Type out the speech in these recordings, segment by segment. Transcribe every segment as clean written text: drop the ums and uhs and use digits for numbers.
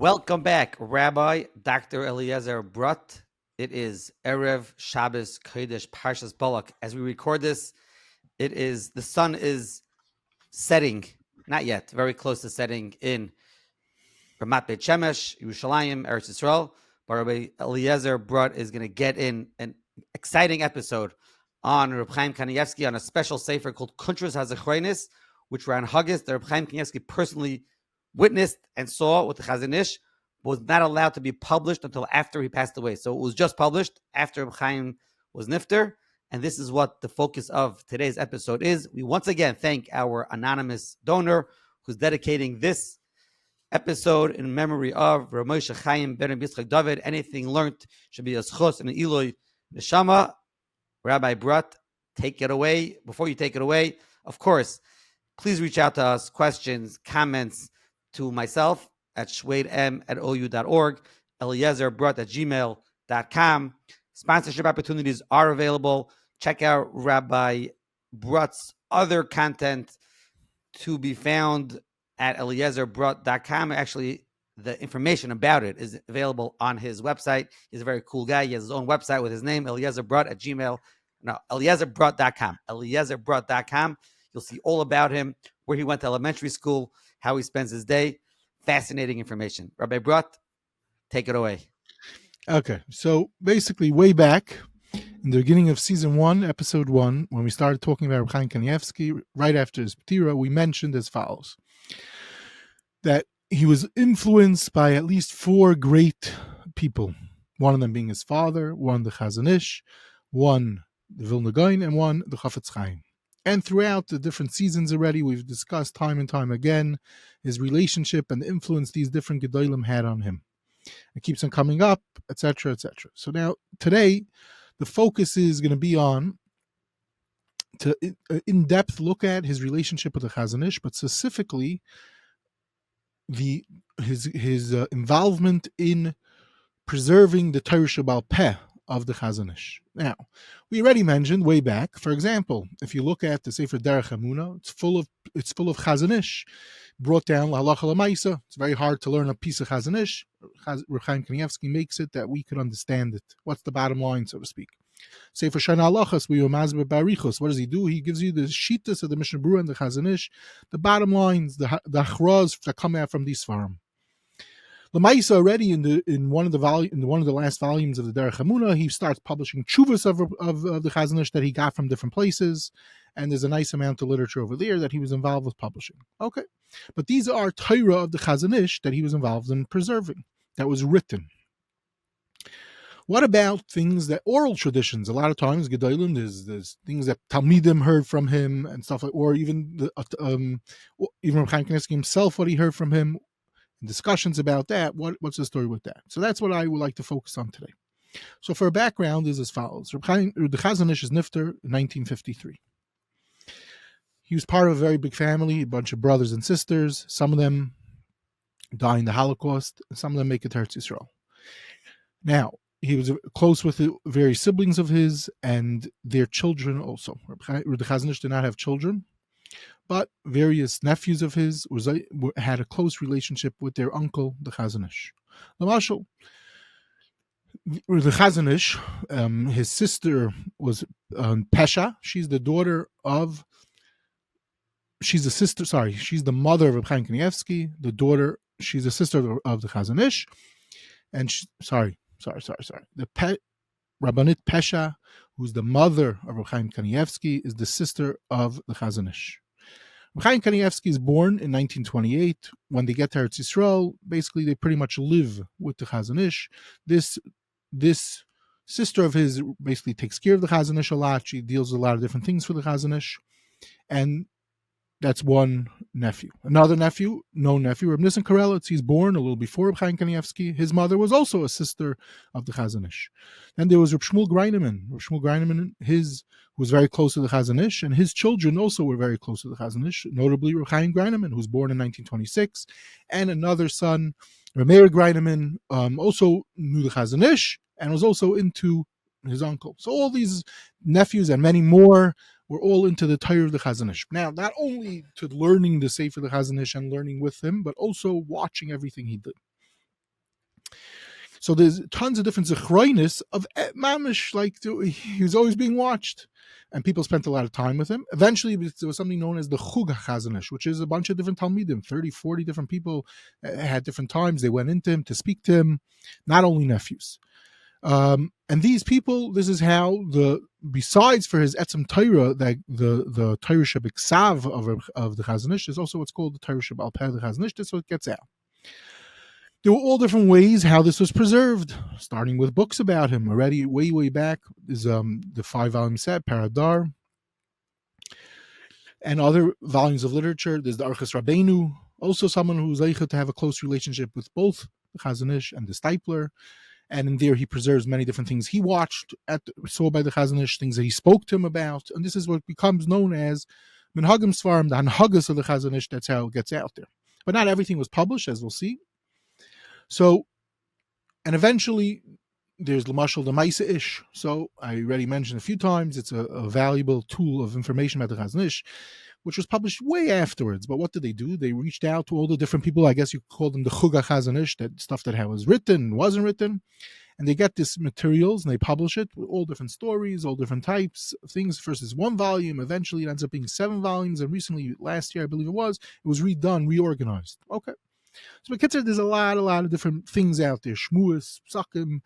Welcome back, Rabbi Dr. Eliezer Brut. It is Erev Shabbos Kodesh Parshas Balak. As we record this, the sun is setting, not yet, very close to setting in Ramat Beit Shemesh, Yerushalayim, Eretz Yisrael. But Rabbi Eliezer Brut is going to get in an exciting episode on Reb Chaim Kanievsky on a special sefer called Kuntres HaZichronos, which Hanhagos, that Reb Chaim Kanievsky personally witnessed and saw with the Chazon Ish, was not allowed to be published until after he passed away. So it was just published after Chaim was nifter, and this is what the focus of today's episode is. We once again thank our anonymous donor who's dedicating this episode in memory of Rav Moshe Chaim ben Yitzchak David. Anything learned should be a schos and an Eloi neshama. Rabbi Brut, take it away. Before you take it away, of course, please reach out to us, questions, comments, to myself at shweidm@ou.org, eliezerbrut@gmail.com. Sponsorship opportunities are available. Check out Rabbi Brut's other content to be found at eliezerbrut.com. Actually, the information about it is available on his website. He's a very cool guy. He has his own website with his name, eliezerbrut@eliezerbrut.com. eliezerbrut.com. You'll see all about him, where he went to elementary school, how he spends his day. Fascinating information. Rabbi Brut, take it away. Okay, so basically way back in the beginning of season 1, episode 1, when we started talking about Reb Chaim Kanievsky, right after his Ptira, we mentioned as follows, that he was influenced by at least 4 great people, one of them being his father, one the Chazon Ish, one the Vilna Gaon, and one the Chafetz Chaim. And throughout the different seasons already, we've discussed time and time again his relationship and the influence these different Gedolim had on him. It keeps on coming up, etc., etc. So now, today, the focus is going to be on to in-depth look at his relationship with the Chazon Ish, but specifically his involvement in preserving the Torah Sheba'al Peh of the Chazon Ish. Now, we already mentioned way back, for example, if you look at the Sefer Derech Emunah, it's full of Chazon Ish, brought down Halacha L'Maisa. It's very hard to learn a piece of Chazon Ish. Reb Chaim Kanievsky makes it that we could understand it. What's the bottom line, so to speak? Sefer Shana Halachas, we Maaseh Barichos. What does he do? He gives you the Shittas of the Mishnah Berurah and the Chazon Ish, the bottom lines, the achros that come out from these farm. L'maisa already in one of the last volumes of the Derech Emunah, he starts publishing tshuvas of the Chazon Ish that he got from different places, and there's a nice amount of literature over there that he was involved with publishing. Okay, but these are Torah of the Chazon Ish that he was involved in preserving, that was written. What about things that oral traditions? A lot of times, Gedolim, there's things that Talmidim heard from him and stuff like, or even Reb Chaim Kanievsky himself, what he heard from him. Discussions about that. What's the story with that? So that's what I would like to focus on today. So for a background is as follows. The Chazon Ish is nifter in 1953. He was part of a very big family, a bunch of brothers and sisters. Some of them die in the Holocaust, and some of them make it to Eretz Yisrael. Now, he was close with the various siblings of his and their children also. The Chazon Ish did not have children, but various nephews of his had a close relationship with their uncle, the Chazon Ish. The Chazon Ish, his sister was Pesha. She's the mother of Reb Chaim Kanievsky. She's a sister of the Chazon Ish. And the Rabbanit Pesha, who's the mother of Reb Chaim Kanievsky, is the sister of the Chazon Ish. Chaim Kanievsky is born in 1928. When they get to Eretz Yisrael, basically they pretty much live with the Chazon Ish. This sister of his basically takes care of the Chazon Ish a lot. She deals with a lot of different things for the Chazon Ish. And that's one nephew. Another nephew, Reb Nissen Karelitz, he's born a little before Reb Chaim Kanievsky. His mother was also a sister of the Chazon Ish. Then there was Reb Shmuel Greineman. Reb Shmuel Greineman, was very close to the Chazon Ish, and his children also were very close to the Chazon Ish, notably Reb Chaim Greineman, who was born in 1926, and another son, Reb Meir Greineman, also knew the Chazon Ish, and was also into his uncle. So all these nephews and many more were all into the Torah of the Chazon Ish. Now, not only to learning the Sefer of the Chazon Ish and learning with him, but also watching everything he did. So there's tons of different zichronos of mamish, like he was always being watched, and people spent a lot of time with him. Eventually, there was something known as the Chazon Ish, which is a bunch of different talmidim, 30, 40 different people had different times. They went into him to speak to him, not only nephews. And these people, this is how besides for his etzem Torah, that the Torah Shabiksav of the Chazon Ish is also what's called the Torah Shabal Peh of the Chazon Ish. That's what gets out. There were all different ways how this was preserved, starting with books about him. Already way back is the 5-volume set, Paradar, and other volumes of literature. There's the Archas Rabbeinu, also someone who's able to have a close relationship with both the Chazon Ish and the Stipler. And in there, he preserves many different things he watched, saw by the Chazon Ish, things that he spoke to him about. And this is what becomes known as Minhagim Svarim, the Hanhagos of the Chazon Ish. That's how it gets out there. But not everything was published, as we'll see. So, and eventually, there's Lamashal, the Maaseh Ish. So, I already mentioned a few times, it's a valuable tool of information about the Chazon Ish, which was published way afterwards. But what did they do? They reached out to all the different people, I guess you could call them the Chuga Chazon Ish, that stuff that was written, wasn't written, and they get this materials and they publish it with all different stories, all different types of things. First is 1 volume, eventually it ends up being 7 volumes, and recently, last year, I believe it was redone, reorganized. Okay. So there's a lot of different things out there, shmuas, Pesakim,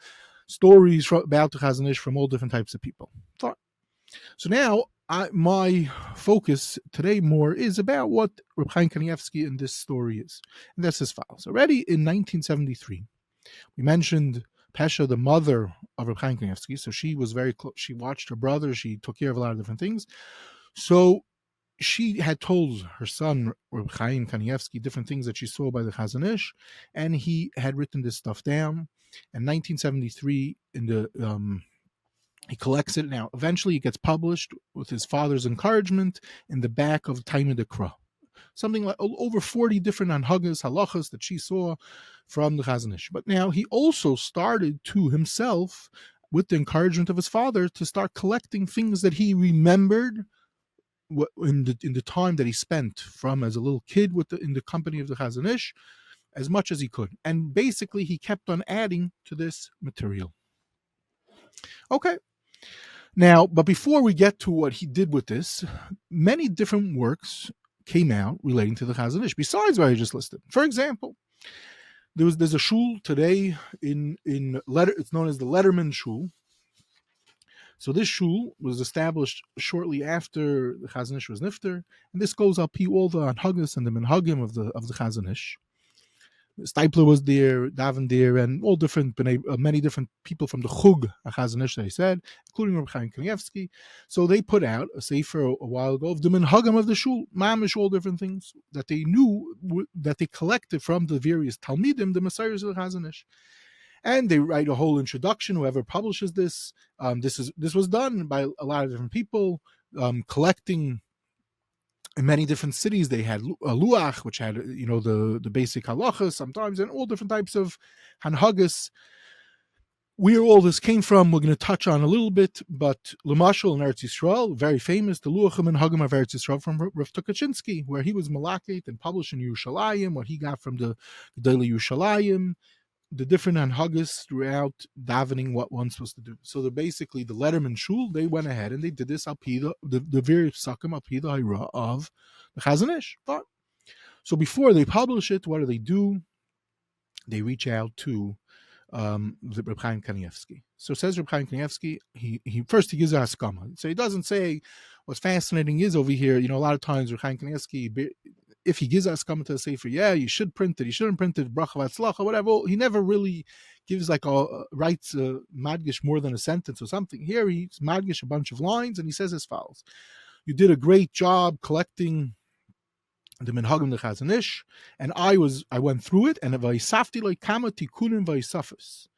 stories about the Chazon Ish from all different types of people. Fine. So now, my focus today more is about what Reb Chaim Kanievsky in this story is. And that's as follows. Already in 1973, we mentioned Pesha, the mother of Reb Chaim Kanievsky. So she was very close. She watched her brother. She took care of a lot of different things. So she had told her son, Reb Chaim Kanievsky, different things that she saw by the Chazon Ish, and he had written this stuff down. In 1973, he collects it. Now, eventually it gets published with his father's encouragement in the back of Talmud Ekra. Something like over 40 different Hanhagos, halachas that she saw from the Chazon Ish. But now he also started to himself, with the encouragement of his father, to start collecting things that he remembered in the time that he spent from as a little kid in the company of the Chazon Ish, as much as he could. And basically, he kept on adding to this material. Okay. Now, but before we get to what he did with this, many different works came out relating to the Chazon Ish, besides what I just listed. For example, there's a shul today it's known as the Lederman Shul. So this shul was established shortly after the Chazon Ish was nifter, and this goes up all the Hanhagos and the Minhagim of the Chazon Ish. Stipler was there, Davin there, and all different, many different people from the Chug Chazon Ish, they said, including Reb Chaim Kanievsky. So they put out a sefer a while ago of the Minhagim of the shul, mamish, all different things that they knew, that they collected from the various Talmidim, the Messiahs of the Chazon Ish. And they write a whole introduction. Whoever publishes this, this was done by a lot of different people, collecting. In many different cities, they had a luach, which had the basic halachas sometimes, and all different types of hanhagos. Where all this came from, we're going to touch on a little bit. But Lamashal in Eretz Yisrael, very famous, the luachim and hagim of Eretz Yisrael from Rav Tukachinsky, where he was malakit and published in Yerushalayim, what he got from the daily Yerushalayim, the different hanhagos throughout davening, what one's supposed to do. So basically the Lederman Shul, they went ahead and they did this the various Pesakim Pesakim Ha'ira of the Chazon Ish. So before they publish it, what do? They reach out to the Reb Chaim Kanievsky. So says Reb Chaim Kanievsky, he first he gives a haskama. So he doesn't say, what's fascinating is over here, a lot of times Reb Chaim Kanievsky, if he gives us comment to the sefer, you should print it, you shouldn't print it, bracha v'atzlacha, whatever. He never really gives writes madgish more than a sentence or something. Here he's madgish a bunch of lines, and he says as follows: "You did a great job collecting the Minhagim the Chazon Ish, and I went through it, and v'isafti like kama tikunim v'isafis,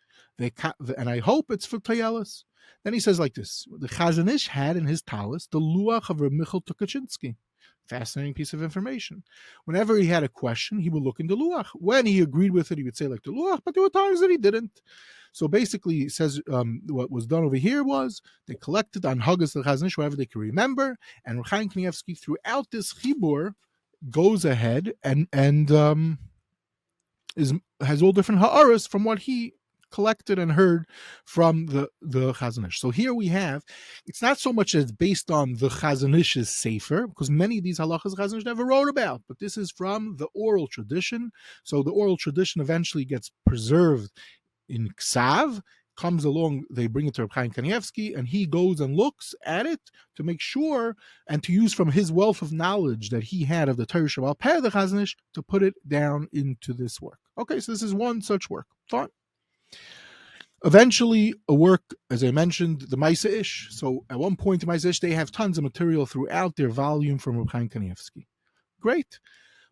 and I hope it's for Tayelis." Then he says like this: the Chazon Ish had in his talis the luach of Reb Michal Tukachinsky. Fascinating piece of information. Whenever he had a question, he would look in the luach. When he agreed with it, he would say like the luach, but there were times that he didn't. So basically, he says what was done over here was they collected on Hanhagos the Chazon Ish, whatever they could remember, and Reb Chaim Kanievsky throughout this chibur goes ahead and has all different ha'aras from what he collected and heard from the Chazon Ish. So here we have, it's not so much as based on the Chazon Ish's sefer, because many of these halachas Chazon Ish never wrote about, but this is from the oral tradition. So the oral tradition eventually gets preserved in Ksav, comes along, they bring it to Reb Chaim Kanievsky, and he goes and looks at it to make sure and to use from his wealth of knowledge that he had of the Torah Shabbat Peh, the Chazon Ish, to put it down into this work. Okay, so this is one such work. Fine. Eventually, a work, as I mentioned, the Maaseh Ish. So at one point in Maaseh Ish, they have tons of material throughout their volume from Reb Chaim Kanievsky. Great.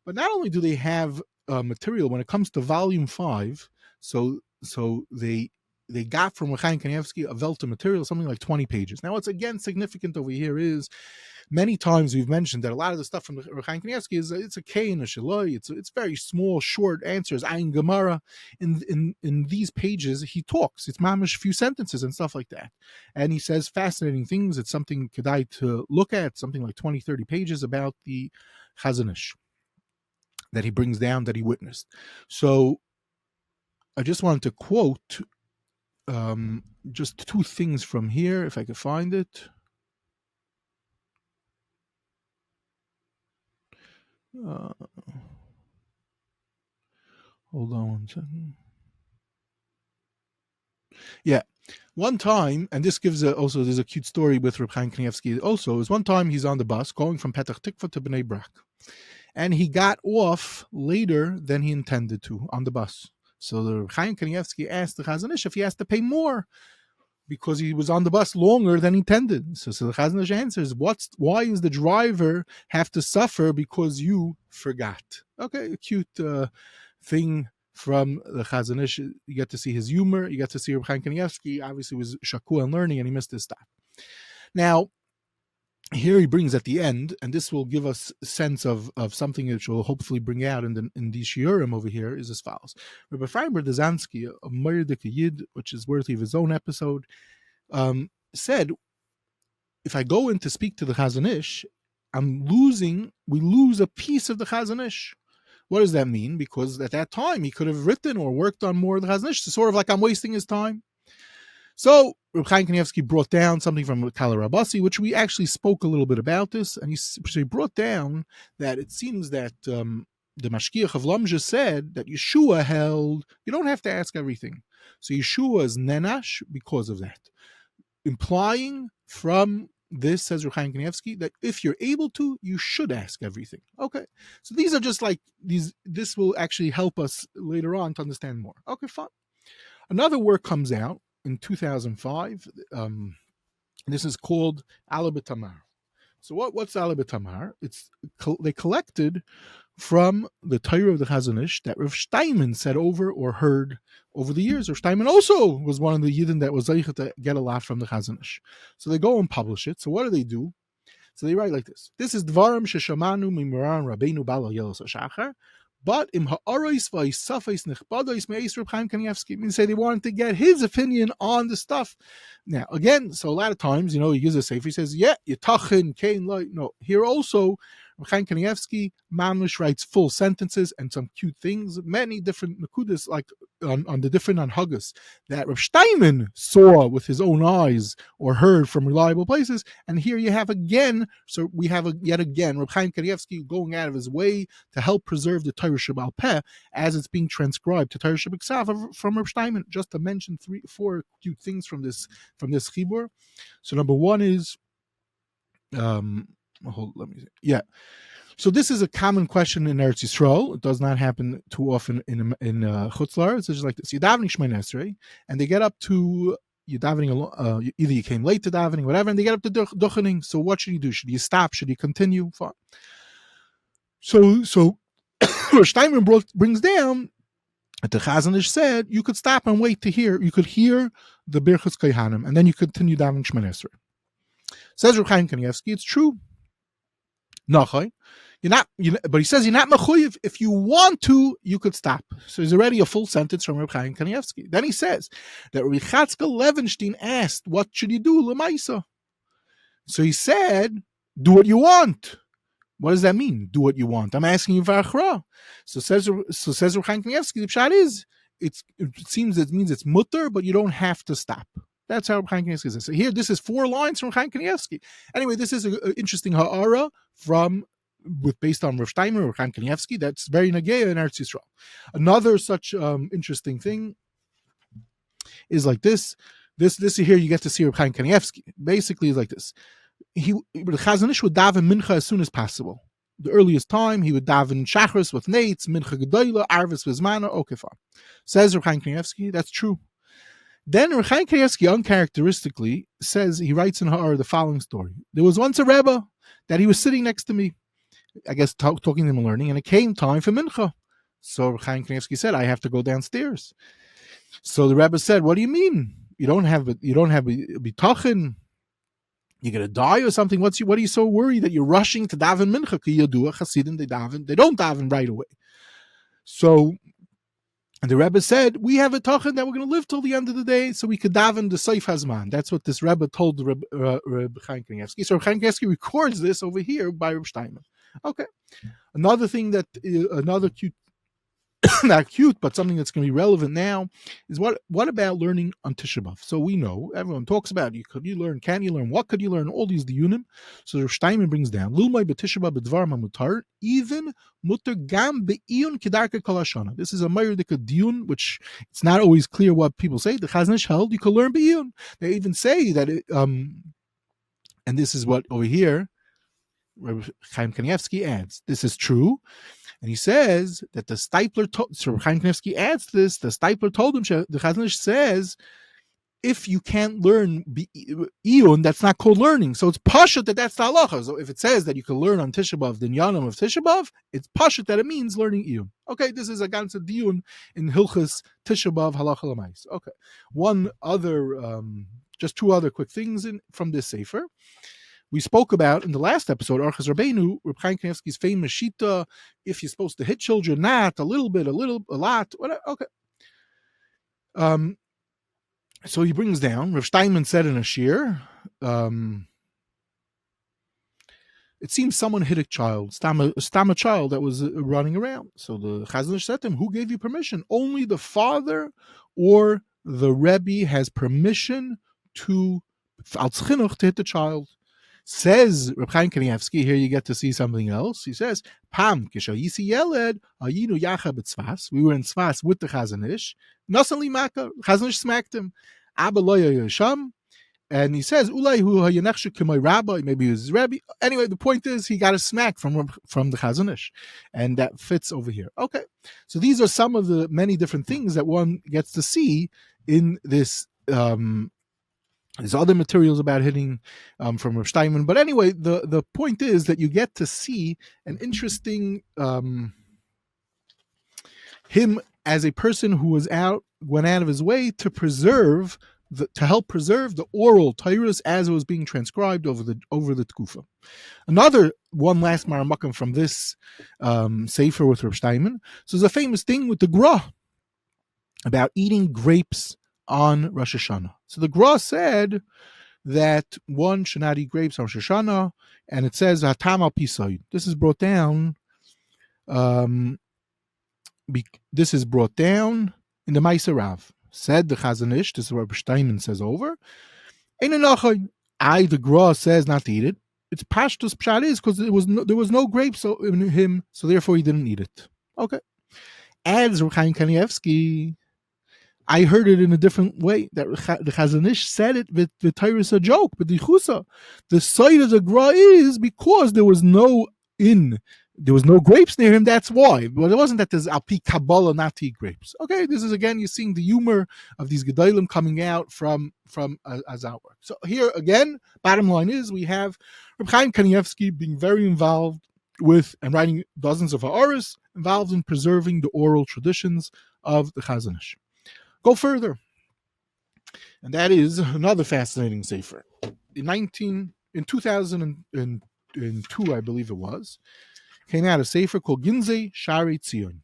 But not only do they have material when it comes to volume 5, so they got from Reb Chaim Kanievsky a wealth of material, something like 20 pages. Now, what's again significant over here is many times we've mentioned that a lot of the stuff from Reb Chaim Kanievsky is it's a K and a Shaloi. It's very small, short answers. Ayin Gemara. In these pages, he talks. It's mamish few sentences and stuff like that. And he says fascinating things. It's something kedai to look at, something like 20, 30 pages about the Chazon Ish that he brings down, that he witnessed. So I just wanted to quote just two things from here, if I could find it. Hold on one second. Yeah. One time, and this gives also, there's a cute story with Reb Chaim Kanievsky also, is one time he's on the bus going from Petach Tikva to Bnei Brak. And he got off later than he intended to on the bus. So the Reb Chaim Kanievsky asked the Chazon Ish if he has to pay more because he was on the bus longer than intended. So the Chazon Ish answers, why is the driver have to suffer because you forgot? Okay, a cute thing from the Chazon Ish. You get to see his humor. You get to see Reb Chaim Kanievsky obviously was shakua and learning, and he missed his stop. Now, here he brings at the end, and this will give us a sense of something which will hopefully bring out in the shiurim over here, is as follows. Rabbi Ephraim Berdezansky, a Mordek Yid, which is worthy of his own episode, said, if I go in to speak to the Chazon Ish, we lose a piece of the Chazon Ish. What does that mean? Because at that time, he could have written or worked on more of the Chazon Ish, sort of like I'm wasting his time. So Reb Chaim Kanievsky brought down something from Kala Rabasi, which we actually spoke a little bit about this, and he brought down that it seems that the Mashkiach of Lomja said that Yeshua held, you don't have to ask everything. So Yeshua is nenash because of that. Implying from this, says Reb Chaim Kanievsky, that if you're able to, you should ask everything. Okay. So these are just like these, this will actually help us later on to understand more. Okay, fine. Another work comes out in 2005. This is called Ala B'Tamar. So what's Ala B'Tamar? They collected from the Torah of the Chazon Ish that Rav Steinman said over or heard over the years. Rav Steinman also was one of the Yidden that was able to get a lot from the Chazon Ish. So they go and publish it. So what do? So they write like this. This is Dvarim Sheshamanu Mimoran Rabbeinu Bala Yelos HaShachar. But im ha'aros v'isafos nechbados me'es Reb Chaim Kanievsky, means say they wanted to get his opinion on the stuff. Now again, so a lot of times, he gives a sefer, he says, yeah, yitachin, kain, light. No, here also, Reb Chaim Kanievsky, Mamlish writes full sentences and some cute things, many different nakudas, like on the different Hanhagos that Rav Steinman saw with his own eyes or heard from reliable places. And here you have again, so we have yet again Reb Chaim Kanievsky going out of his way to help preserve the Torah Shabbat Peh as it's being transcribed to Torah Shabbat Ksav from Rav Steinman. Just to mention 4 cute things from this chibur. So number one is, let me see. Yeah. So this is a common question in Eretz Yisrael. It does not happen too often in Chutz La'aretz. It's just like this: you're davening Shmoneh Esrei, and they get up to you're davening. Either you came late to davening, whatever, and they get up to duchening. So what should you do? Should you stop? Should you continue? Fine. So Steinman brings down that the Chazon Ish said you could stop and wait to hear. You could hear the Birchas Kohanim, and then you continue davening Shmoneh Esrei. Says Reb Chaim Kanievsky, it's true. Nachai. But he says you're not mechuyev. If you want to, you could stop. So there's already a full sentence from Reb Chaim Kanievsky. Then he says that Rabbi Chatzkel Levenstein asked, "What should you do, l'maisa?" So he said, "Do what you want." What does that mean? Do what you want. I'm asking you for achra. So says Reb Chaim Kanievsky. The pshat is it seems it means it's mutter, but you don't have to stop. That's how Chaim Kanievsky says. So here, this is 4 lines from Chaim Kanievsky. Anyway, this is an interesting ha'ara based on Rav Steinman or Chaim Kanievsky. That's very nageya in Eretz Yisrael. Another such interesting thing is like this. This here you get to see Rav Chaim Kanievsky. Basically, is like this. The Chazon Ish would daven mincha as soon as possible. The earliest time he would daven shachris with nates, mincha gedola, arvis vizmana, okefah. Says Rav Chaim Kanievsky, that's true. Then Rav Chaim Kanievsky uncharacteristically says, he writes in Ha'ar the following story. There was once a Rebbe that he was sitting next to me, I guess talking to him and learning, and it came time for mincha. So Rav Chaim Kanievsky said, I have to go downstairs. So the Rebbe said, what do you mean? You don't have a bitachon? You're gonna die or something? What are you so worried that you're rushing to daven mincha? Hasidim, they don't daven right away. So and the Rebbe said, we have a tachan that we're going to live till the end of the day, so we could daven the Seif Hazman. That's what this Rebbe told the Reb Chaim Kanievsky. So Reb Chaim Kanievsky records this over here by Rav Steinman. Okay. Another thing another cute, not cute, but something that's going to be relevant now is what about learning on Tisha B'Av? So we know, everyone talks about can you learn, what could you learn, all these diyunim. So Rav Steinman brings down, Lulmai b'Tisha B'Av b'dvar ma'mutar, even mutter gam be'iyun kedarka kol hashana. This is a mayurdika diyun, which it's not always clear what people say. The Chazon Ish held you could learn be'iyun. They even say that, and this is what over here, Reb Chaim Kanievsky adds, this is true. And he says that the Stipler, so Chaim Kanievsky adds this, the Stipler told him, the Chazon Ish says, if you can't learn Iyun, that's not called learning. So it's pashut that's the halacha. So if it says that you can learn on Tisha B'Av, the Yanam of Tisha B'Av, it's pashut that it means learning Iyun. Okay, this is a ganze diyun in Hilchas Tisha B'Av halacha l'mais. Okay, one other, just 2 other quick things from this sefer. We spoke about in the last episode, Archas Rabbeinu, Reb Chaim Kanievsky's famous shita, if you're supposed to hit children, not a little bit, a lot, whatever. Okay. So he brings down, Rav Steinman said in a shir, it seems someone hit a child, stam a child that was running around. So the Chazon Ish said to him, who gave you permission? Only the father or the Rebbe has permission to hit the child. Says Reb Chaim Kanievsky, here you get to see something else. He says, Pam, kishayisi yeled, ayinu yacha b'tzvas. We were in Tzvas with the Chazon Ish. Nasanli maka, Chazon Ish smacked him. Abba loya yasham. And he says, Ulai hu hayanechshu k'may rabbi, maybe he was his rabbi. Anyway, the point is, he got a smack from the Chazon Ish. And that fits over here. Okay. So these are some of the many different things that one gets to see in this, there's other materials about hitting from Rav Steinman. But anyway, the point is that you get to see an interesting him as a person who went out of his way to help preserve the oral Torahs as it was being transcribed over the Tkufa. One last Maramakam from this sefer with Rav Steinman. So there's a famous thing with the Gra about eating grapes on Rosh Hashanah. So the Gra said that one should not eat grapes on Rosh Hashanah, and it says Hatam al Pisoid. This is brought down. This is brought down in the Maaseh Rav. Said the Chazon Ish. This is what Steinman says over. The Gra says not to eat it. It's Pashtus Pshat is because there was no grapes in him, so therefore he didn't eat it. Okay. Adds Rav Chaim Kanievsky, I heard it in a different way, that the Chazon Ish said it with the Torah is a joke, but the Chusa, the side of the Gra is because there was no grapes near him, that's why. But it wasn't that there's Alpi Kabbalah not to eat grapes. Okay, this is again, you're seeing the humor of these Gedolim coming out from as outwork. So here again, bottom line is we have Reb Chaim Kanievsky being very involved with and writing dozens of ha'aros, involved in preserving the oral traditions of the Chazon Ish. Go further, and that is another fascinating sefer. In 2002, I believe it was, came out a sefer called Ginzei Shari Tzion.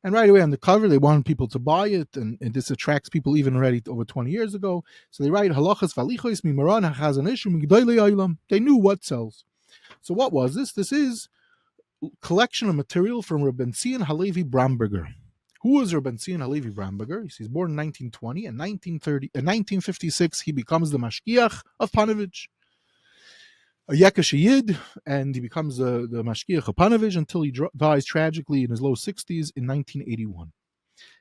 And right away on the cover, they wanted people to buy it, and this attracts people even already over 20 years ago. So they write halachas valichos mimaran hachazon ish umigdolei olam. They knew what sells. So what was this? This is a collection of material from Rabbi Zion Halevi Bramberger. Who was Rabbi Zion Halevi Bramberger? He's born in 1920. In 1956, he becomes the Mashgiach of Panovich, a Yekesh Yid, and he becomes the Mashgiach of Panovich until he dies tragically in his low 60s in 1981.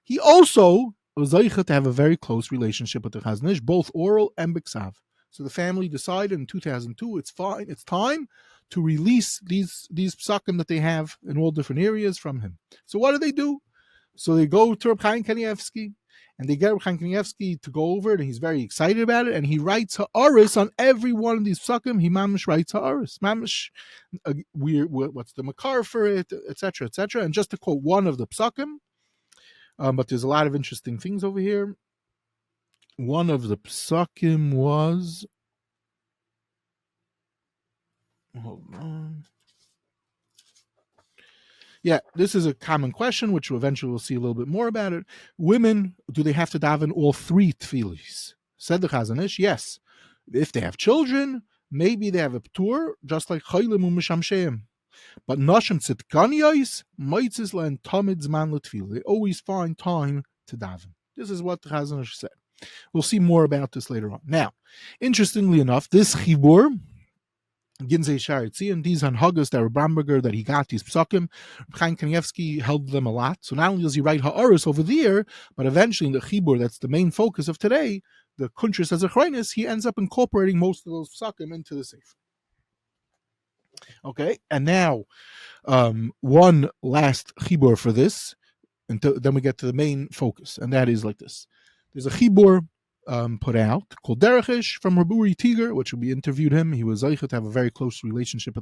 He also was zeicha to have a very close relationship with the Chazon Ish, both oral and b'ksav. So the family decided in 2002 it's time to release these Pesakim that they have in all different areas from him. So what do? So they go to Reb Chaim Kanievsky, and they get Reb Chaim Kanievsky to go over it, and he's very excited about it, and he writes ha'aris on every one of these Pesakim. He mamish writes ha'aris. Mamish, what's the makar for it, etc., etc. And just to quote one of the Pesakim, but there's a lot of interesting things over here. One of the Pesakim was... Hold on. Yeah, this is a common question, which eventually we'll see a little bit more about it. Women, do they have to daven all three tefillis? Said the Chazon Ish, yes. If they have children, maybe they have a p'tur, just like chaylim u'mishamsheim. But nashim tzidkaniyos, meitzis le'en tamid zman l'tefillah. They always find time to daven. This is what the Chazon Ish said. We'll see more about this later on. Now, interestingly enough, this chibur, Ginzei Sharitzi, and these Hanhagos that were Bramberger, that he got these Pesakim, Chaim Kanievsky held them a lot. So not only does he write ha'aris over there, but eventually in the chibur, that's the main focus of today, the Kuntres HaZichronos, he ends up incorporating most of those Pesakim into the Sefer. Okay, and now one last chibur for this, until then we get to the main focus, and that is like this. There's a chibur put out called Derech from Rabbi Tieger, which we interviewed him. He was zeicha to have a very close relationship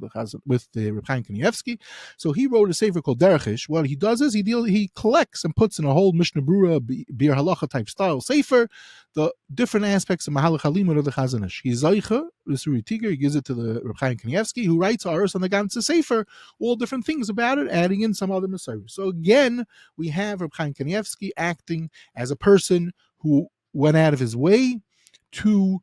with the Reb Chaim Kanievsky. So he wrote a sefer called Derech. What he does is he collects and puts in a whole Mishnah Brura, Bir Halacha type style sefer the different aspects of Mahalach Halimud of the Chazon Ish. He's zeicha, Rabbi Tieger, he gives it to the Reb Chaim Kanievsky, who writes Aros on the ganze sefer, all different things about it, adding in some other Messiah. So again, we have Reb Chaim Kanievsky acting as a person who went out of his way to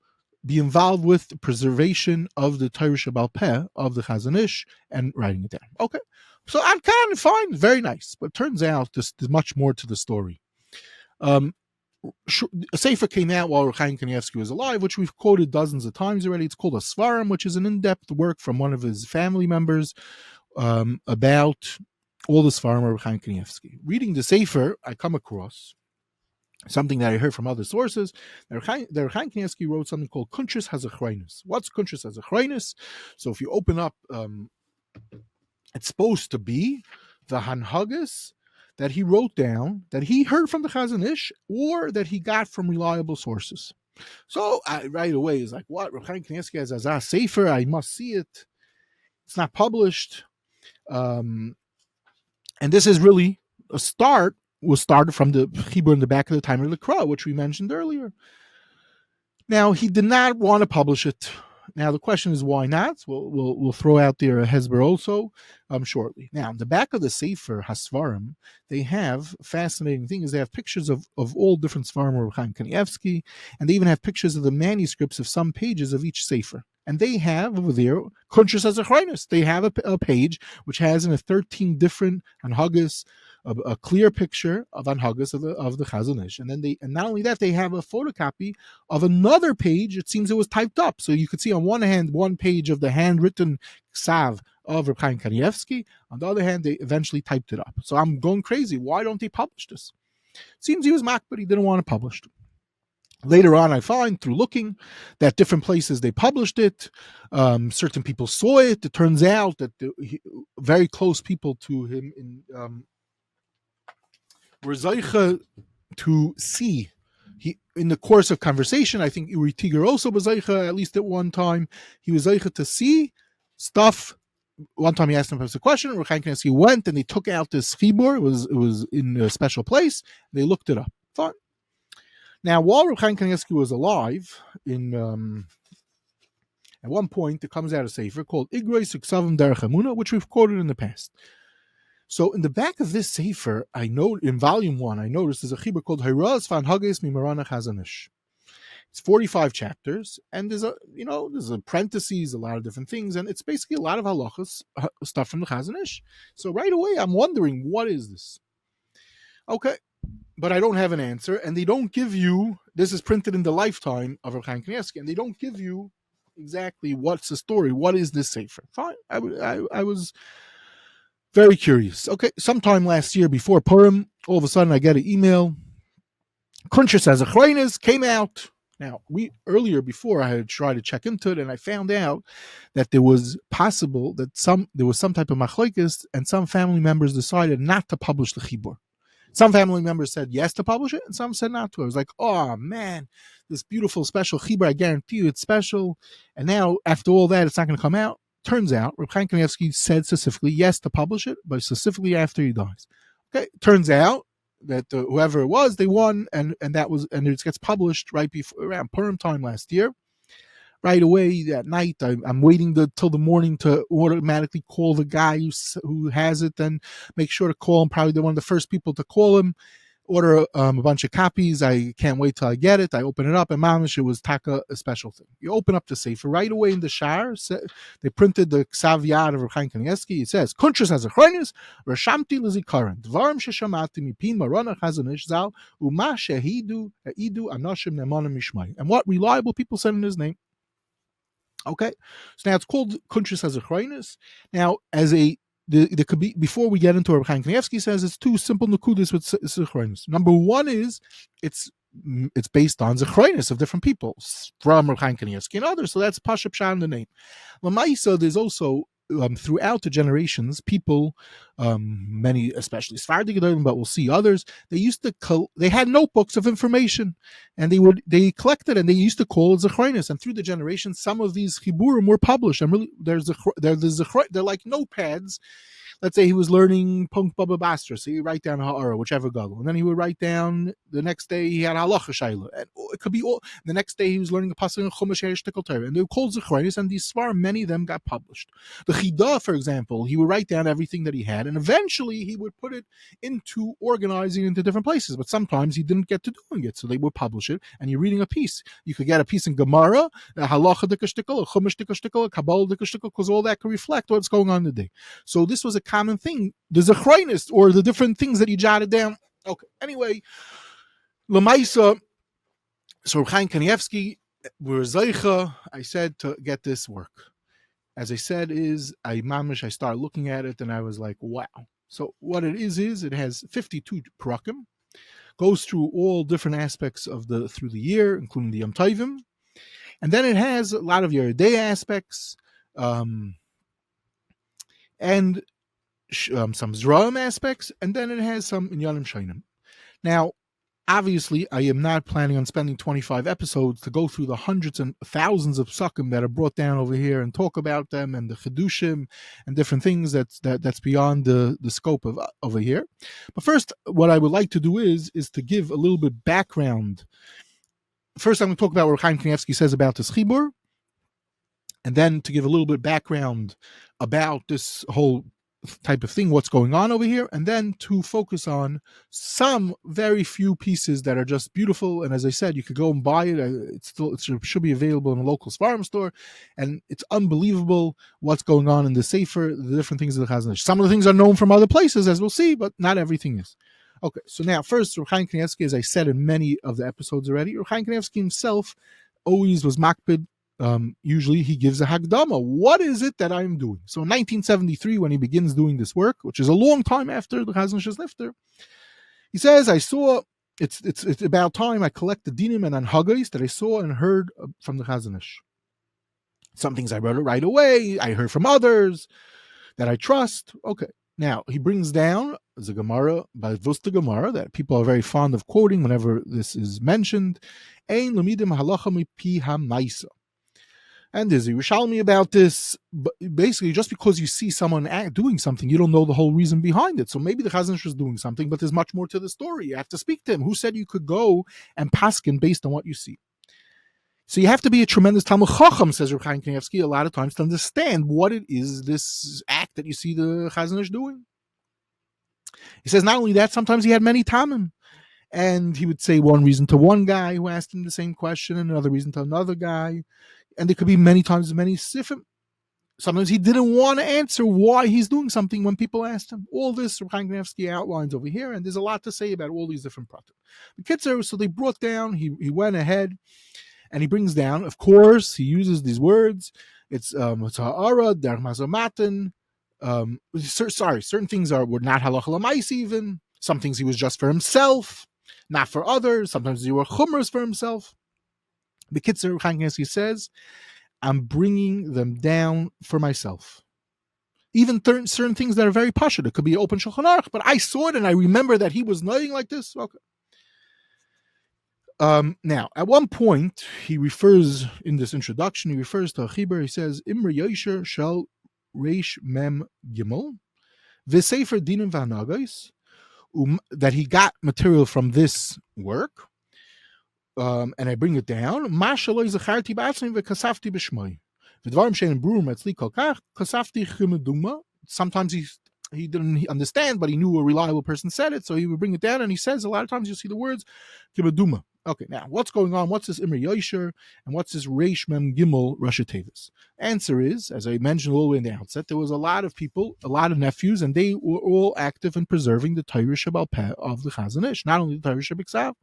be involved with the preservation of the Torah Shebal Peh of the Chazon Ish and writing it down. Okay, so I'm kind of fine, very nice. But it turns out there's much more to the story. A sefer came out while Chaim Kanievsky was alive, which we've quoted dozens of times already. It's called a Svarim, which is an in-depth work from one of his family members about all the Svarim of Chaim Kanievsky. Reading the sefer, I come across something that I heard from other sources. The Chaim Kanievsky wrote something called Kuntres HaZichronos. What's Kuntres HaZichronos? So if you open up, it's supposed to be the Hanhagos that he wrote down, that he heard from the Chazon Ish, or that he got from reliable sources. So I right away is like, what? Chaim Kanievsky has a sefer, I must see it. It's not published. And this is really a start, was started from the chibur in the back of the Timer L'Kra, which we mentioned earlier. Now, he did not want to publish it. Now, the question is, why not? We'll throw out there a hesber also shortly. Now, in the back of the Sefer Hasvarim, they have fascinating things. They have pictures of all different Svarim of Chaim Kanievsky, and they even have pictures of the manuscripts of some pages of each Sefer. And they have over there Kuntres HaZichronos. They have a page which has in 13 different Hanhagos a clear picture of Hanhagos of the Chazon Ish. And then and not only that, they have a photocopy of another page. It seems it was typed up. So you could see on one hand, one page of the handwritten ksav of Reb Chaim Kanievsky. On the other hand, they eventually typed it up. So I'm going crazy. Why don't they publish this? It seems he was mocked, but he didn't want it published. Later on, I find through looking that different places they published it. Certain people saw it. It turns out that very close people to him were zeicha to see. He, in the course of conversation, I think Uri Tieger also was zeicha, at least at one time. He was zeicha to see stuff. One time he asked him a question, Reb Chaim Kanievsky went and they took out this chibur. It was in a special place. They looked it up. Fine. Now, while Reb Chaim Kanievsky was alive, at one point, it comes out a sefer called Igrei Suksavim Derech Emunah, which we've quoted in the past. So, in the back of this sefer, I know in volume 1, I noticed there's a chibur called Hayraz Hanhagos Mimarana Chazon Ish. It's 45 chapters, and there's parentheses, a lot of different things, and it's basically a lot of halachas stuff from the Chazon Ish. So right away, I'm wondering, what is this? Okay, but I don't have an answer, and they don't give you. This is printed in the lifetime of Rav Chaim Kanievsky, and they don't give you exactly what's the story. What is this sefer? Fine, I was very curious. Okay, sometime last year before Purim, all of a sudden I get an email. Kuntres HaZichronos came out. Now, before I had tried to check into it, and I found out that there was possible that there was some type of machlokes, and some family members decided not to publish the chibur. Some family members said yes to publish it, and some said not to. I was like, oh man, this beautiful special chibur, I guarantee you it's special. And now, after all that, it's not going to come out. Turns out, Rav Chaim Kanievsky said specifically yes to publish it, but specifically after he dies. Okay, turns out that whoever it was, they won, and it gets published right before around Purim time last year. Right away that night, I'm waiting till the morning to automatically call the guy who has it, and make sure to call him. Probably one of the first people to call him. Order a bunch of copies. I can't wait till I get it. I open it up, and mamish, it was taka, a special thing. You open up the sefer right away in the shar. They printed the ksav yad of Rav Chaim Kanievsky. It says, Kuntres HaZichronos, Rashamti L'Zikaron, Dvarim Sheshamati Mipim Marana Chazon Ish Zal, Uma Shehidu Anoshim Nemonim Mishmai. And what reliable people said in his name. Okay, so now it's called Kuntres HaZichronos. Now, there could be, before we get into what Chaim Kanievsky says, it's two simple nukudas with Zichronos. Number one is it's based on Zichronos of different people from Chaim Kanievsky and others. So that's Pasha Pshan, the name. Lamaisa, there's also throughout the generations, people, many, especially Sephardic, but we'll see others, they had notebooks of information, and they collected, and they used to call it Zichronos. And through the generations, some of these chiburim were published. And really, they're like notepads. Let's say he was learning Punk Baba Bastra, so you write down Ha'ara, whichever gadol, and then he would write down the next day he had Halacha Shaila, and it could be all. The next day he was learning the pasuk in Chumash Shtikol Torah, and they were called Zichronos, and these Svar, many of them got published. The Chida, for example, he would write down everything that he had, and eventually he would put it into organizing into different places. But sometimes he didn't get to doing it, so they would publish it, and you're reading a piece. You could get a piece in Gemara, a Halacha Shtikol, a Chumash Shtikol, a Kabbalah Shtikol, because all that could reflect what's going on today. So this was a common thing, the Zichronos, or the different things that he jotted down. Okay, anyway, Lamaisa, so Chaim Kanievsky, we're Zeicha, I said, to get this work. As I said, I started looking at it, and I was like, wow. So what it is it has 52 Pesakim, goes through all different aspects through the year, including the Yom Tovim, and then it has a lot of Yeridei aspects, and some Zraim aspects, and then it has some Inyanim Shainim. Now, obviously, I am not planning on spending 25 episodes to go through the hundreds and thousands of Pesakim that are brought down over here and talk about them and the Chedushim and different things that's beyond the scope of over here. But first, what I would like to do is to give a little bit background. First, I'm going to talk about what Chaim Kanievsky says about this Chibur, and then to give a little bit background about this whole type of thing, what's going on over here, and then to focus on some very few pieces that are just beautiful. And as I said, you could go and buy it. It should be available in a local farm store, and it's unbelievable what's going on in the Sefer, the different things of the Chazon Ish. Some of the things are known from other places, as we'll see, but not everything is. Okay, so now first, Rav Chaim Kanievsky, as I said in many of the episodes already, Rav Chaim Kanievsky himself always was makpid. Usually he gives a Hagdama. What is it that I'm doing? So in 1973, when he begins doing this work, which is a long time after the Chazon Ish's Nifter, he says, I saw, it's about time I collect the dinim and Hanhagos that I saw and heard from the Chazon Ish. Some things I wrote it right away. I heard from others that I trust. Okay. Now, he brings down the Gemara, by Vusta Gemara, that people are very fond of quoting whenever this is mentioned. Ein lemidim halacha mipi hamaisa. And there's a Yerushalmi about this. But basically, just because you see someone doing something, you don't know the whole reason behind it. So maybe the Chazon Ish was doing something, but there's much more to the story. You have to speak to him. Who said you could go and paskin based on what you see? So you have to be a tremendous Talmud Chacham, says Rav Chaim Kanievsky, a lot of times to understand what it is, this act that you see the Chazon Ish doing. He says not only that, sometimes he had many tamim. And he would say one reason to one guy who asked him the same question, and another reason to another guy. And there could be many times many sifim. Sometimes he didn't want to answer why he's doing something when people asked him. All this Reb Chaim Kanievsky outlines over here, and there's a lot to say about all these different pratim. The Kitzer, so they brought down, he went ahead, and he brings down, of course, he uses these words. It's ha'ara, derech mazamatan. Certain things were not halacha l'mais even. Some things he was just for himself, not for others. Sometimes they were chumras for himself. The Kitzer, Reb Chaim Kanievsky says, I'm bringing them down for myself. Even certain things that are very pashut. It could be open Shulchan Aruch, but I saw it and I remember that he was nodding like this. Okay. Now, at one point, he refers, in this introduction, he refers to a chibur. He says, Imre Yosher Shel Reish Mem Gimel, V'Sefer Dinim V'Hanhagos, that he got material from this work. And I bring it down. Sometimes he didn't understand, but he knew a reliable person said it, so he would bring it down, and he says a lot of times you see the words kibaduma. Okay, now what's going on? What's this Imre Yosher and what's this Reish Mem Gimel Rashi Tevis? Answer is, as I mentioned all the way in the outset, there was a lot of people, a lot of nephews, and they were all active in preserving the Torah Shebal Peh of the Chazon Ish, not only the Torah Shebiksav.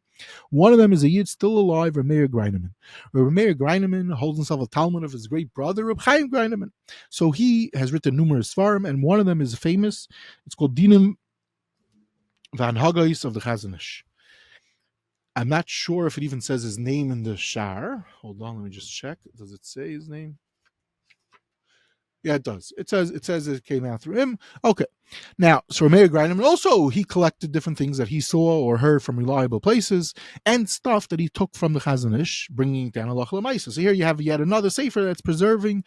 One of them is a Yid still alive, Rav Meir Greineman. Rav Meir Greineman holds himself a Talmud of his great brother, Rav Chaim Greineman. So he has written numerous svarim, and one of them is famous. It's called Dinim Hanhagos of the Chazon Ish. I'm not sure if it even says his name in the shar. Hold on, let me just check. Does it say his name? Yeah, it does. It says it came out through him. Okay. Now, so Rameir Greineman also, he collected different things that he saw or heard from reliable places and stuff that he took from the Chazon Ish, bringing it down halacha l'maisa. So here you have yet another sefer that's preserving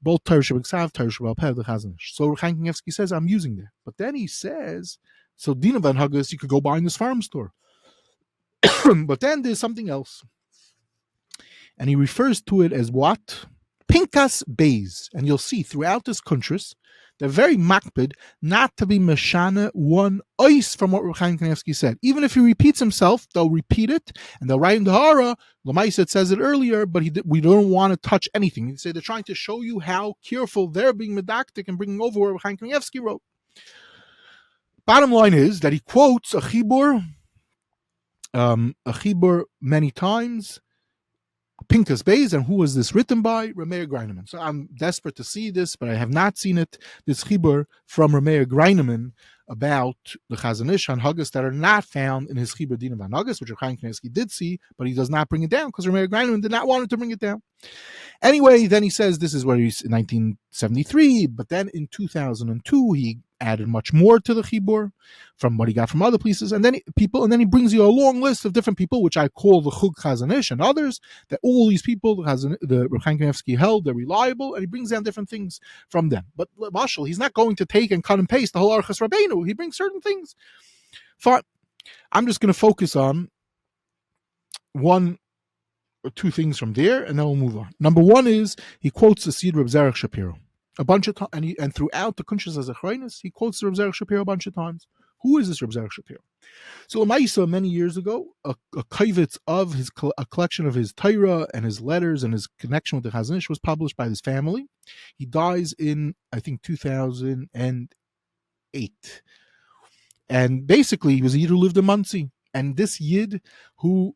both Torah Shebiksav, Torah Shebal Peh, the Chazon Ish. So Chaim Kanievsky says, I'm using that. But then he says, so Dina Van Haggas, you could go buy in this farm store. But then there's something else. And he refers to it as what? Pinkas Beis. And you'll see throughout this Kuntres, they're very makbid not to be mashana one ois from what Rav Chaim Kanievsky said. Even if he repeats himself, they'll repeat it and they'll write in the hara. Lamaisa says it earlier, but we don't want to touch anything. They say they're trying to show you how careful they're being medactic and bringing over what Rav Chaim Kanievsky wrote. Bottom line is that he quotes a chibur many times, Pinkas Beis, and who was this written by? Rameir Greineman. So I'm desperate to see this, but I have not seen it. This chibur from Rameir Greineman about the Chazon Ish Hanhagos that are not found in his chibur Dinim Hanhagos, which Chaim Kanievsky did see, but he does not bring it down because Rameir Greineman did not want him to bring it down. Anyway, then he says this is where he's in 1973, but then in 2002 he added much more to the chibur from what he got from other places, and then he brings you a long list of different people, which I call the Chug Chazon Ish and others. That all these people, the Rav Chaim Kanievsky held, they're reliable, and he brings down different things from them. But Mashal, he's not going to take and cut and paste the whole Archas Rabbeinu. He brings certain things. Fine. I'm just going to focus on one or two things from there, and then we'll move on. Number one is he quotes the Seed Reb Zorach Schapira a bunch of times, and throughout the Kuntres HaZichronos, he quotes the Reb Zorach Schapira a bunch of times. Who is this Reb Zorach Schapira? So Lamaisa, many years ago, a kavitz of a collection of his Torah and his letters and his connection with the Chazon Ish was published by his family. He dies in, I think, 2008. And basically, he was a Yid who lived in Monsey. And this Yid who,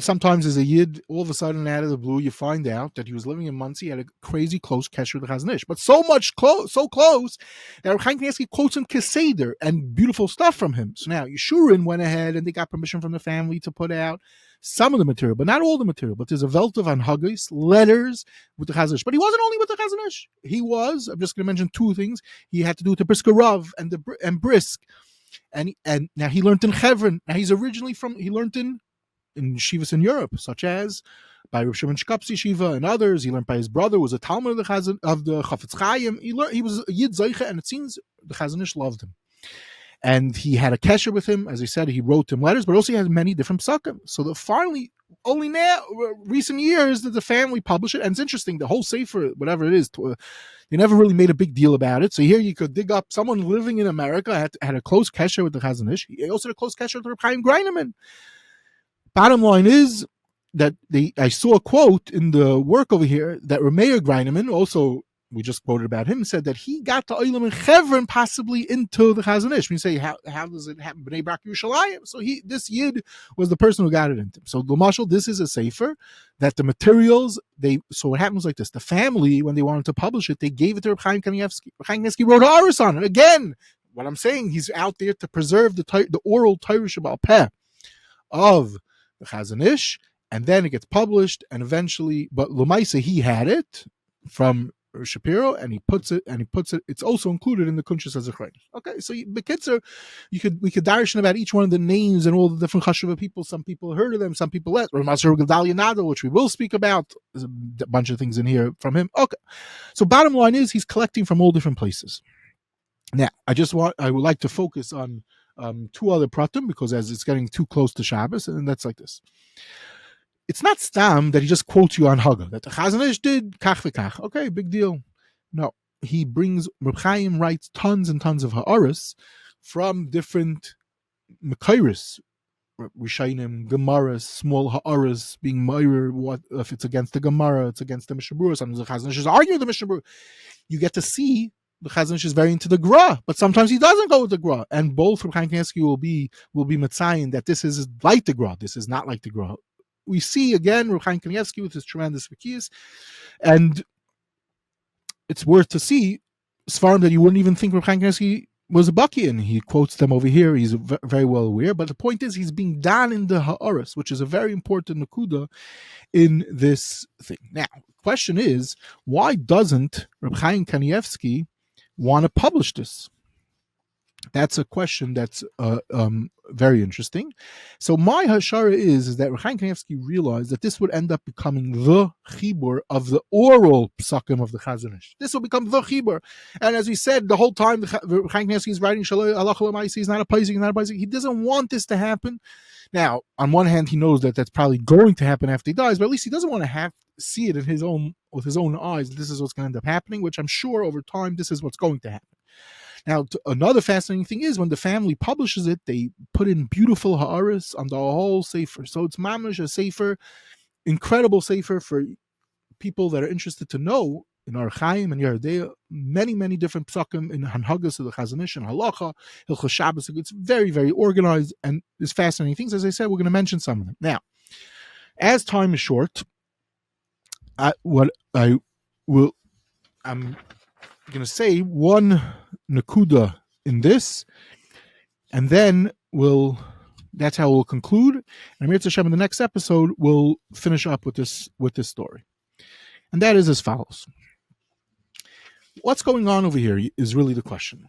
sometimes as a Yid, all of a sudden out of the blue, you find out that he was living in Monsey, had a crazy close kesher with the Chazon Ish. But so close, that Rav Chaim Kanievsky quotes him Keseder and beautiful stuff from him. So now Yeshurun went ahead and they got permission from the family to put out some of the material, but not all the material. But there's a velt of Hanhagos, letters with the Chazon Ish. But he wasn't only with the Chazon Ish. He was, I'm just going to mention two things. He had to do with the Brisker Rav and Brisk. And now he learned in Chevron. Now he learned in shivas in Europe, such as by Rav Shimon Shkapsi Shiva and others. He learned by his brother, was a Talmud of the Chafetz Chaim. He was a Yid Zeicha, and it seems the Chazon Ish loved him. And he had a kesher with him. As I said, he wrote him letters, but also he had many different Pesakim. So finally, only now, recent years, that the family published it. And it's interesting, the whole sefer, whatever it is, they never really made a big deal about it. So here you could dig up someone living in America, had a close kesher with the Chazon Ish. He also had a close kesher with Reb Chaim Greineman. Bottom line is I saw a quote in the work over here that Rameir Greineman, also we just quoted about him, said that he got the Olam and Chevron possibly into the Chazon Ish. We say, how does it happen? Bnei Brak Yerushalayim. So this Yid was the person who got it into him. So L'mashal, this is a sefer that the materials, so it happens like this. The family, when they wanted to publish it, they gave it to Reb Chaim Kanievsky. Reb Chaim Kanievsky wrote Aris on it. Again, what I'm saying, he's out there to preserve the oral Torah Sheba'al Peh of the Chazon Ish, and then it gets published, and eventually, but L'maisa, he had it from Shapiro, and he puts it. It's also included in the Kuntres HaZichronos. Okay, so Bekitzer, we could darshan about each one of the names and all the different chashuva people. Some people heard of them, some people less. Master Gedalia Nado, which we will speak about. There's a bunch of things in here from him. Okay, so bottom line is he's collecting from all different places. Now, I would like to focus on two other pratim, because as it's getting too close to Shabbos, and that's like this. It's not stam that he just quotes you on Hanhagos, that the Chazon Ish did kach v'kach. Okay, big deal. No, he brings, Reb Chaim writes tons and tons of ha'aras from different mekayris, Rishayim, Gemaras, small ha'aras, being Meir, what if it's against the Gemara, it's against the Mishnah Berurah, sometimes the Chazon Ish is arguing with the Mishnah Berurah. You get to see the Chazon Ish is very into the Gra, but sometimes he doesn't go with the Gra. And both Reb Chaim Kanievsky will be Metzayin that this is like the Gra, this is not like the Gra. We see again Reb Chaim Kanievsky with his tremendous vikiyas, and it's worth to see Svarim that you wouldn't even think Reb Chaim Kanievsky was a baki in. He quotes them over here. He's very well aware. But the point is, he's being done in the ha'aras, which is a very important nakuda in this thing. Now, the question is, why doesn't Reb Chaim Kanievsky want to publish this? That's a question that's very interesting. So my hashara is that Reb Chaim Kanievsky realized that this would end up becoming the chibur of the oral Pesakim of the Chazon Ish. This will become the chibur. And as we said, the whole time Reb Chaim Kanievsky is writing Shalom Allah Cholamayisi, he's not a Pesach, he's not a Pesach. He doesn't want this to happen. Now, on one hand, he knows that that's probably going to happen after he dies, but at least he doesn't want to see it with his own eyes. This is what's going to end up happening, which I'm sure over time, this is what's going to happen. Now, another fascinating thing is when the family publishes it, they put in beautiful ha'aris on the whole sefer. So it's mamash a sefer, incredible sefer for people that are interested to know in our Chaim and Yeridea, many, many different Pesakim in Hanhagos of the Chazon Ish and Halacha, Hilchos Shabbos. It's very, very organized, and there's fascinating things. As I said, we're going to mention some of them. Now, as time is short, I'm going to say one nakuda in this, and then that's how we'll conclude. And Amir Tzashem, in the next episode, we'll finish up with this story. And that is as follows. What's going on over here is really the question.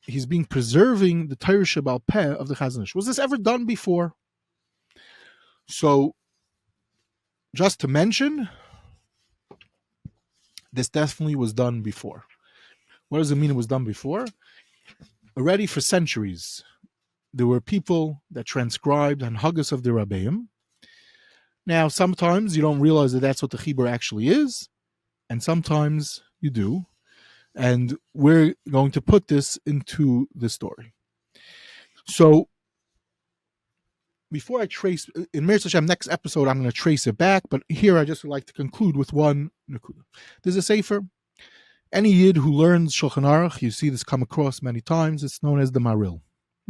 He's being preserving the Torah Sheba'al Peh of the Chazon Ish. Was this ever done before? So, just to mention, this definitely was done before. What does it mean it was done before? Already for centuries, there were people that transcribed Hanhagos of the Rabbeim. Now, sometimes you don't realize that that's what the Chibur actually is, and sometimes you do. And we're going to put this into the story. So, before I trace, in Meir Hashem, next episode, I'm going to trace it back, but here I just would like to conclude with one nakuda. There's a sefer. Any Yid who learns Shulchan Aruch, you see this come across many times, it's known as the Maharil.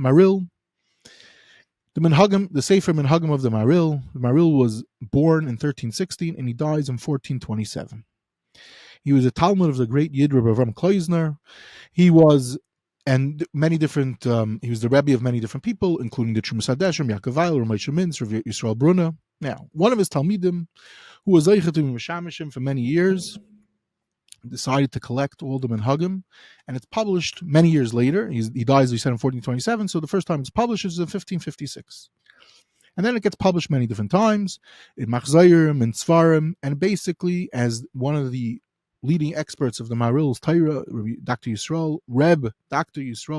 Maharil, the Minhagim, the Sefer Minhagim of the Maharil. The Maharil was born in 1316 and he dies in 1427. He was a Talmud of the great Yid Rebbe Avram Kleisner. He was, and many different, he was the Rebbe of many different people, including the Trumas Hadeshem, Yaakov Weil, Ramosha Mintz, Rav Yisrael Brunner. Now, one of his Talmidim, who was Zeicha to be Mishamishim for many years, decided to collect all the Minhagim, and it's published many years later. He dies, we said, in 1427, so the first time it's published is in 1556. And then it gets published many different times, in Machzayim, in Tzvarim, and basically, as one of the leading experts of the Maharil's Torah, Dr. Yisrael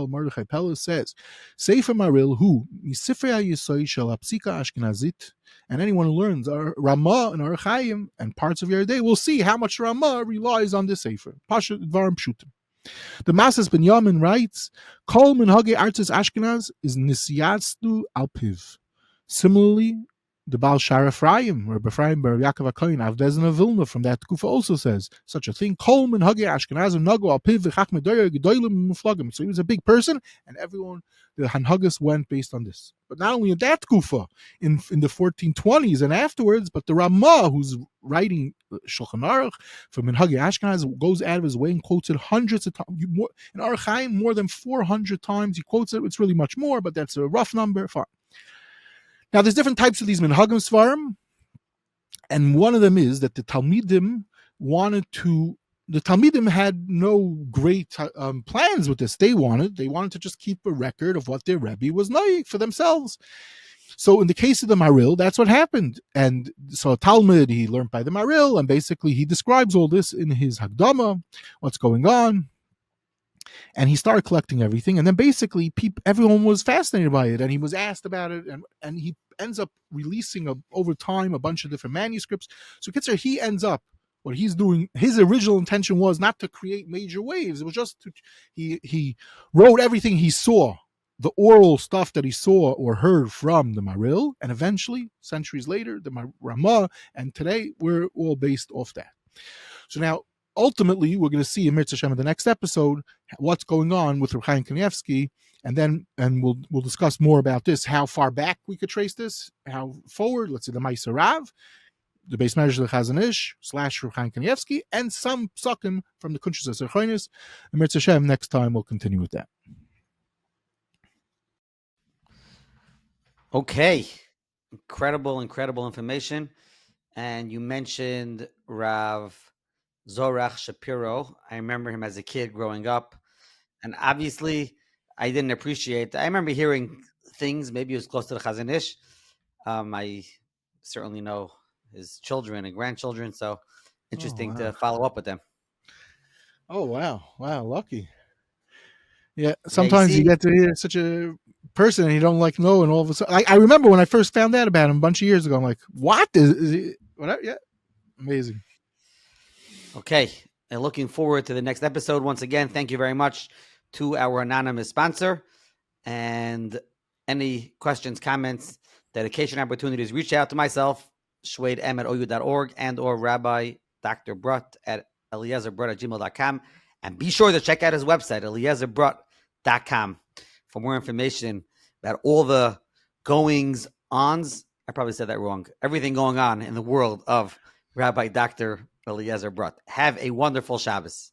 Mordechai Pella says, Sefer Maharil, who, Misifrei HaYesod Shel HaPsika Ashkenazit, and anyone who learns our Ramah and our Chaim and parts of Yeridei will see how much Ramah relies on this Sefer. Pashat Dvarim Pshutim. The Maaseh Binyamin writes, Kol Minhagei Artzis Ashkenaz is Nisyastu Alpiv. Similarly, the Baal Shar Ephraim, or Ephraim Bar Yaakov HaKohen, Avdezin of Vilna, from that Kufa also says such a thing. Kol Minhagim Ashkenazim Nago Al Piv V'Chach Medoyer Gedolim Muflagim. So he was a big person, and everyone, the Hanhagos, went based on this. But not only in that Kufa, in the 1420s and afterwards, but the Ramah, who's writing Shulchan Aruch from Minhagim Ashkenaz, goes out of his way and quotes it hundreds of times. In Orach Chaim, more than 400 times he quotes it. It's really much more, but that's a rough number. Fine. Now, there's different types of these Minhagim Svarim, and one of them is that the Talmidim had no great plans with this. They wanted to just keep a record of what their Rebbe was noyig for themselves. So in the case of the Maharil, that's what happened. And so Talmud, he learned by the Maharil, and basically he describes all this in his Hagdama, what's going on. And he started collecting everything, and then basically everyone was fascinated by it, and he was asked about it, and he ends up releasing over time a bunch of different manuscripts. So Kitzer, he ends up, what he's doing, his original intention was not to create major waves. It was just he wrote everything he saw, the oral stuff that he saw or heard from the Maharil, and eventually, centuries later, the Ramah, and today we're all based off that. So now, ultimately, we're going to see in Mirz Hashem in the next episode what's going on with Reb Chaim Kanievsky, and we'll discuss more about this, how far back we could trace this, how forward, let's say the Maaseh Rav, the base measure of the Chazon Ish / Reb Chaim Kanievsky, and some Pesakim from the Kuntres HaZichronos. And Mirz Hashem, next time we'll continue with that. Okay. Incredible information. And you mentioned Rav Zorach Schapira. I remember him as a kid growing up. And obviously, I didn't appreciate. I remember hearing things. Maybe it was close to the Chazon Ish. I certainly know his children and grandchildren. So interesting to follow up with them. Oh, wow. Lucky. Yeah, sometimes you get to hear such a person and you don't know, and all of a sudden, I remember when I first found out about him a bunch of years ago, I'm like, what? Is he, whatever? Yeah, amazing. Okay, and looking forward to the next episode. Once again, thank you very much to our anonymous sponsor. And any questions, comments, dedication opportunities, reach out to myself, shwaidem@ou.org, and or Rabbi Dr. Brut at eliezerbrut@gmail.com. And be sure to check out his website, eliezerbrut.com, for more information about all the goings-ons. I probably said that wrong. Everything going on in the world of Rabbi Dr. Eliezer Brut. Have a wonderful Shabbos.